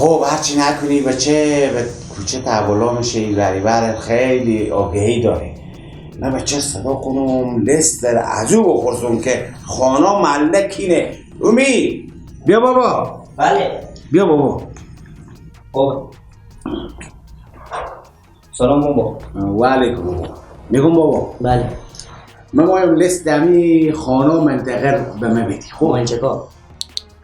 خب هرچی نکنی بچه به کوچه تحولا میشه این بریبر خیلی آگهی داره. نه بچه صدا کنم لستر عجو بخورزم که خانا ملکینه. امید بیا بابا. بله. بیا بابا. بابا سلام بابا. و علیکم بابا. میگم بابا بله. من مایم لست دمی خانا منطقه به من بدی. خب من چکار؟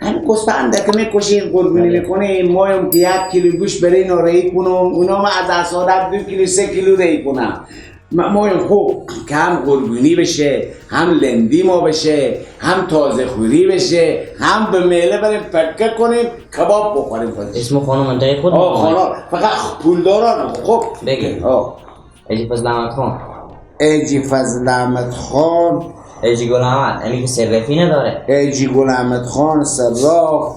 همین گوسفنده که میکشیم قربونی میکنیم مایم که 1 کیلو گوش برای اینا رهی کنم، اونا من از اصالت 2 کیلو 3 کیلو رهی کنم. مایم خوب که هم قربونی بشه، هم لندی ما بشه، هم تازه خوری بشه، هم به میله بریم پکه کنیم کباب بخوریم. اسم خانم منطقه خود؟ خانا فقط پولداران. خب بگی. ایجی فضل احمد خان. ایجی فضل احمد خان. ایجی گل احمد. امی که صرافی نداره. ایجی گل احمد خان صراف.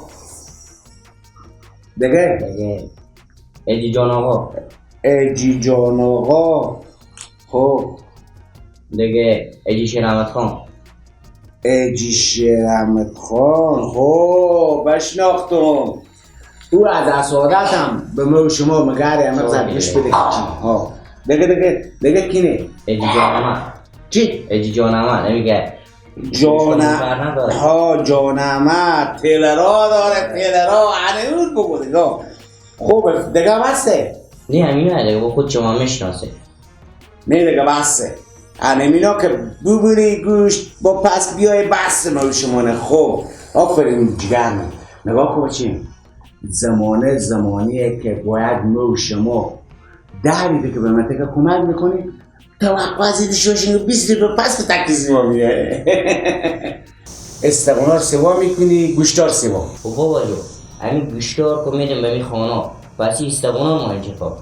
دیگه ایجی جان آقا. ایجی جان آقا. خب دیگه ایجی شیر احمد خان. ایجی شیر احمد خان. خب بشناختم تو از اسادتم به ما شما مگری همه زرگش بده کی. دیگه کینه؟ ایجی جان احمد. چی؟ ایجی جان احمد نمیگه جان احمد تیلرها داره. تیلرها هنوز بگو دیگه. خوب دیگه بسته؟ نه همینه دیگه با خود شما میشناسه. نه دیگه بسته. همینا که ببری گوشت با پس بیای بسته ما شمانه. خب آفرین جگرم. نگاه کن بچیم زمانیه که باید ما شما دریده که به منطقه کمک میکنیم توقع ازیدی شوشین و 20 رو پس به تکیزی ما میه. استقونا رو سوا میکنی گوشتار سوا. خب بابا جو همین گوشتار که میدیم به می خانا پسی استقونا ما انتخاب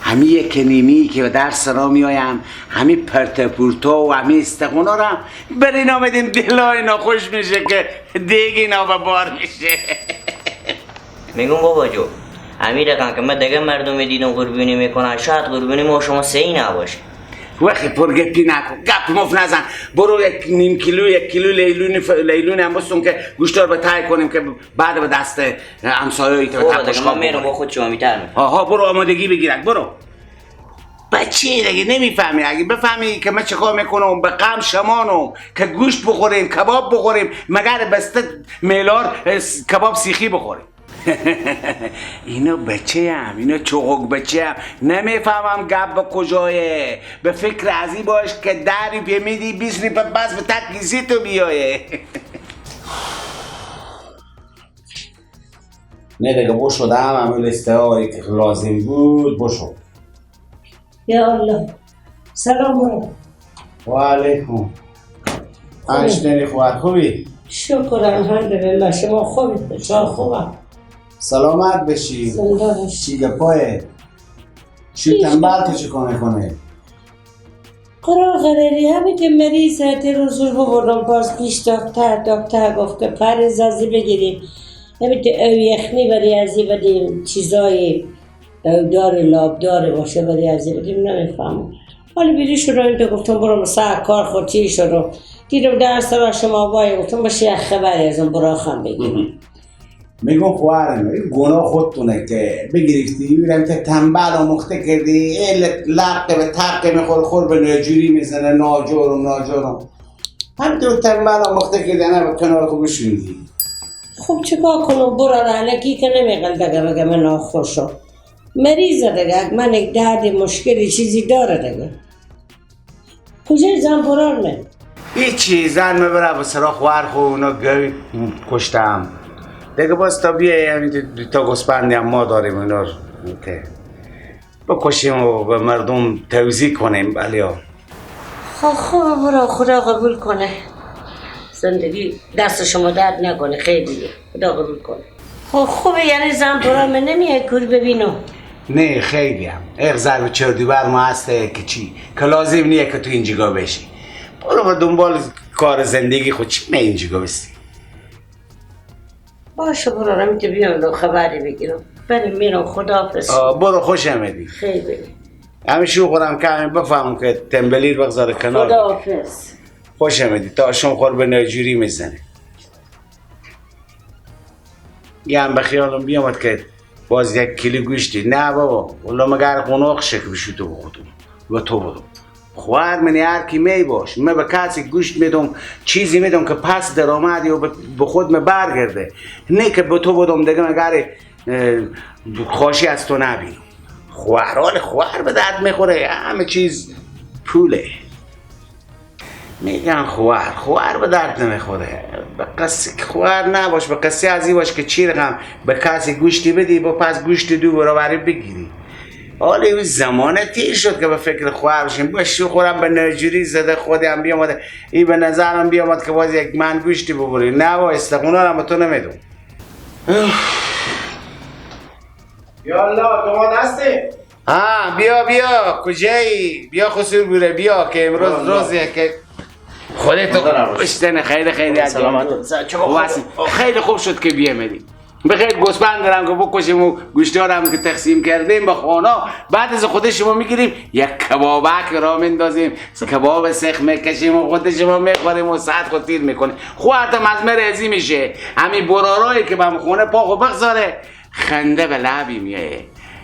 همین یک نیمی که در سرا میایم همین پرتپورتا و همین استقونا رو بر اینا میدیم دلای اینا خوش میشه که دیگه اینا به بار میشه. میگم بابا جو همین رقم که من دیگه مردم دیدم قربونی میکنن شاید قربونی ما شما صحیح نباشه. وقتی پرگپی نکن گپ مف نزن. برو 1.5 کیلو 1 کیلو لیلون هم بستون که گوشتار به تای کنیم که بعد به دست همسایه‌ای که به تپش خواب میرم با خود شما میترمه. برو آمادگی بگیرک برو. بچه دیگه نمیفهمی. اگه بفهمی که من چیکار میکنم به غم شمانم که گوشت بخوریم کباب بخوریم مگر بسته میلار کباب سیخی بخوریم. اینو بچه هم اینو چوغک بچه هم نمیفهمم گپ به کجایه. به فکر ازی باش که 10 روپیه میدی 20 روپیه بس به تکیزی تو بیایه. نه دیگه بشو دم همه لسته که لازم بود بشو. یا الله سلام علیکم. و علیکم. انشتری خوبت خوبی؟ شکر الحمدلله. شما خوبید؟ شما خوبم. سلامت بشی. زنده باشی. چیگه پایه شو تنبال تو چیکار میکنه؟ قرار غریری همین که مریض هتی روزور ببردم باز پیش دکتر گفته پریز ازی بگیریم همین که او یخنی بری ازی بدیم چیزای دار لابدار باشه بری ازی بدیم نمیفهمم. حالی بیدی شروع این تو گفتم برو مساع کار خورچی شروع دیدم در سر شما بایی گفتم باشه یک خبری از اون براخم بگیرم. میگم خوارم این گناه خودتونه که بگریفتی میرم که تنبال و مخته کردی لقه به تقه میخور خور به نجوری میزنه ناجورم همینطور تنبال و مخته کردی نه به کنار خوب شوندی. خب چکار کنم برو رهنگی که نمیگل دگه بگه من ناخوشم مریضه دیگه من یک دردی مشکلی چیزی داره دیگه کجای زن برار من؟ هیچی زن میبره به سراخ خوار خو اونا گوی کشتم دیگه باز تا بیایی تا گسپندی هم ما داریم اونا رو بکشیم و به مردم توضیح کنیم بلیا. خوب برو خدا قبول کنه زندگی دست شما درد نکنه خیلی خدا قبول کنه. خوبه یعنی زن برار من نمیه کور ببینم؟ نه خیلی هم ایک ضرب چردیبر ما هسته که چی که لازم نیه که تو اینجا بشی. برو به دنبال کار زندگی خود چی نه اینجا بستی. باشه برو رمیت بیام دو خبری بگیرم بریم میرم خداحافظ. برو خوش آمدی. خیلی همین شو خورم که همین بفهمم که تنبلی رو بگذاره کنار. خداحافظ. خوش آمدی تا شما خور به نجوری میزنه. یه هم به خیالم بیامد که باز 1 کیلو گوشتی. نه بابا والله مگر قناق شک بشو تو بخودم و تو بدم. خواهر من هر کی می باش، من به کسی گوشت میدم، چیزی میدم که پس درآمدی و به خود من برگرده، نه که به تو بدم دیگه مگر خوشی از تو نبینم. خواهر به درد میخوره، همه چیز پوله. میگن خواهر به درد نمیخوره. به قصه خواهر نباش، به قصه ازی باش که چی رقم به کسی گوشتی بدی با پس گوشت 2 برابری بگیری. حالا این زمانه تیر شد که به فکر خواهر باشیم. باشو خورم به نجوری زده خودم بیامده، این به نظرم بیامد که باز 1 من گوشتی ببری. نه با استقونا هم تو نمیدون. یالا دوما دسته. بیا کجایی؟ بیا خسور بوره بیا که امروز روزیه که خودتو بشتن. خیلی سلامت. خیلی خوب شد که بیامدی. بخیر گوسفند دارم که بکشیم و گوشتارم که تقسیم کردیم به خانا، بعد از خود شما میگیریم 1 کبابک را مندازیم، کباب سخ میکشیم و خود شما میخوریم و ساعت خود تیر میکنیم. خواهرتم از مرزی میشه. همین برارایی که بهم خونه پاخو بگذاره خنده به لبی میه،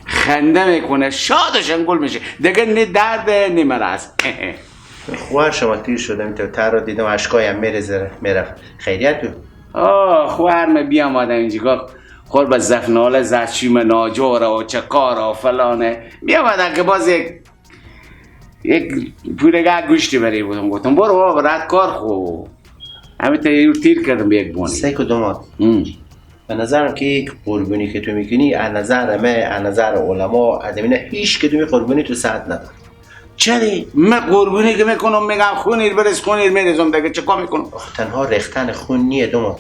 خنده میکنه، شاد و شنگول میشه دیگه، نه درد نه مرض. خوار شما تیر شدم تو تر رو دیدم اشکایم میرفت. خیریت تو؟ خواهرم بیامادم اینجا خور به زفنال زرچیم ناجوره و چکاره و فلانه. بیامادم که باز یک پولگه گوشتی بری بودم. گفتم برو بابا رد کار خوب. همین تیر کردم به 1 بونی. سیکو دومات به نظرم که یک قربونی که تو میکنی از نظر من، از نظر علما، از اینه هیچ کدومی قربونی تو ساعت نداره. چری؟ من قربونی که میکنم میگم خونیر برس خونیر میرزم دیگه چه کار میکنم؟ تنها ریختن خون نیه دومات.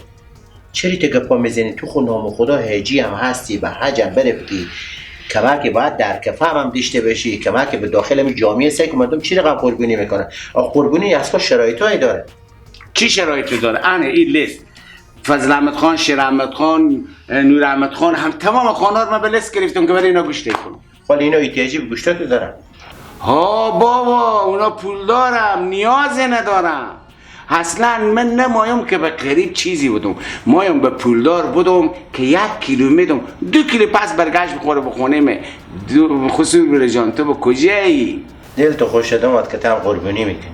چری تو گپا میزنی؟ تو خود نام خدا هجی هم هستی، به حج هم برفتی، کمک باید در کفه هم داشته بشی، کمک به داخل می جامعه سعی که مردم چی رقم قربونی میکنن. قربونی اصلا شرایطایی داره. چی شرایطی داره؟ این لیست فضل احمد خان، شیر احمد خان، نور احمد خان، هم تمام خانا رو من به لیست گرفتم که برای اینا گوشت کنم. حالا اینا احتیاجی به گوشتاتو دارن. ها بابا اونا پول دارم، نیازی ندارم. اصلا من نمایم که به قریب چیزی بودم، مایم به پولدار بودم که 1 کیلو میدم 2 کیلو پس برگشت بخوره به خونه می. خصوص بره جان تو به کجایی؟ دل تو خوش داماد که تم قربونی میکنی،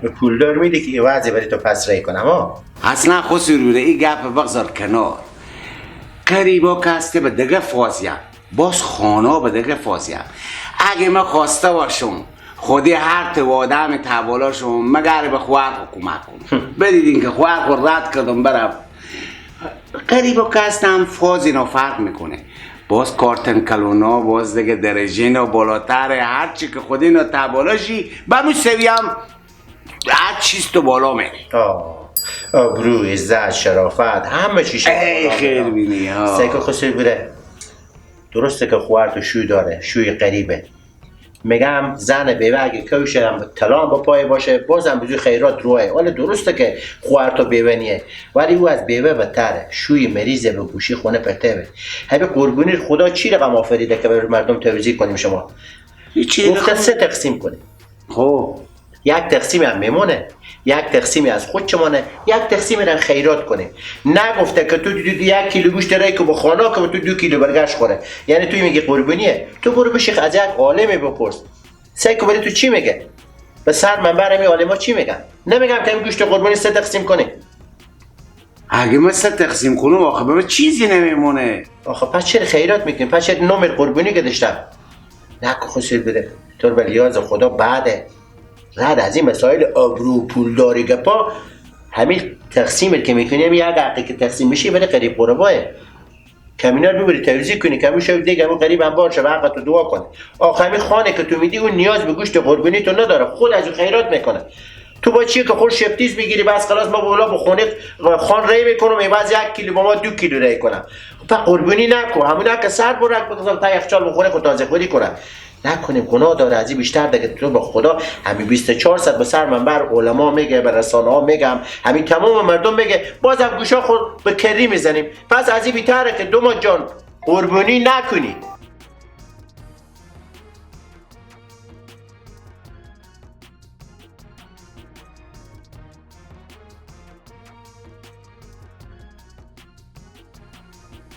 به پولدار میده که وضعی برای تو پس رای کنم ها. اصلا خصوص بره این گپ بگذار کنار. قریبا کسته به دیگه فازیم، باز خانا به دیگه فازیم. اگه من خواسته باشم خودی هر توادم توالا شما مگر به خواهر حکومت کنم. بدیدین که خواهر خود رد کردم برم. قریبا کستم فاز اینا فرق میکنه. باز کارتن کلونا، باز دیگه درجه اینا بالاتر، هرچی که خودی اینا توالا شی بمون سویم هر چیز تو بالا میره. آبرو، عزت، شرافت، همه چیش خیر بینی ها. سیکو خسوی بره. درسته که خواهر تو شوی داره، شوی قریبه. میگم زن بیوه اگه کوشه هم تلام با پای باشه بازم بزوی خیرات روه. ولی درسته که خواهر تو بیوه نیه، ولی او از بیوه بتره، شوی مریضه به گوشی خونه پرتوه. همه قربونی خدا چی رقم آفریده که بر مردم توضیح کنیم شما؟ گفته 3 تقسیم کنیم. خب 1 تقسیم هم میمونه، 1 تقسیمی از خود چمانه، 1 تقسیمی رو خیرات کنیم. نگفته که تو 1 کیلو گوشت رای که بخانا که تو 2 کیلو برگشت خوره. یعنی توی میگی قربونیه، تو برو به شیخ از یک عالمی بپرس. سعی که تو چی میگه؟ به سر منبر همی عالما چی میگن؟ نمیگم که این گوشت قربانی 3 تقسیم کنیم. اگه من 3 تقسیم کنم آخه به چیزی نمیمونه. آخه پس چرا خیرات میکنیم؟ پس چرا نمر قربانی که داشتم؟ نه که خسیر بده. تو به لیاز خدا بعده. رد از این مسائل آبرو پولداری گپا، همین تقسیمت که میکنیم یک عقی که تقسیم میشه برای قریب قرباه. کمینا رو ببری توزیع کنی، کمی شو دیگه همون قریب هم باشه و حقتو دعا کنه. آخه همین خانه که تو میدی اون نیاز به گوشت قربانی تو نداره، خود از اون خیرات میکنه. تو با چیه که خود شپتیز میگیری بس خلاص ما بالا به خونه خان ری میکنم ایواز 1 کیلو با ما 2 کیلو ری کنم. خب قربانی نکو، همون که سر برک بگذار تا یخچال بخوره خود تازه خوری کنه. نکنیم گناه داره از این بیشتر دیگه. تو به خدا همین 24 ساعت به سر منبر علما میگه، به رسانه ها میگم، همین تمام مردم میگه، بازم گوشا خود به کری میزنیم. پس از این بیتره که دوما جان قربانی نکنی.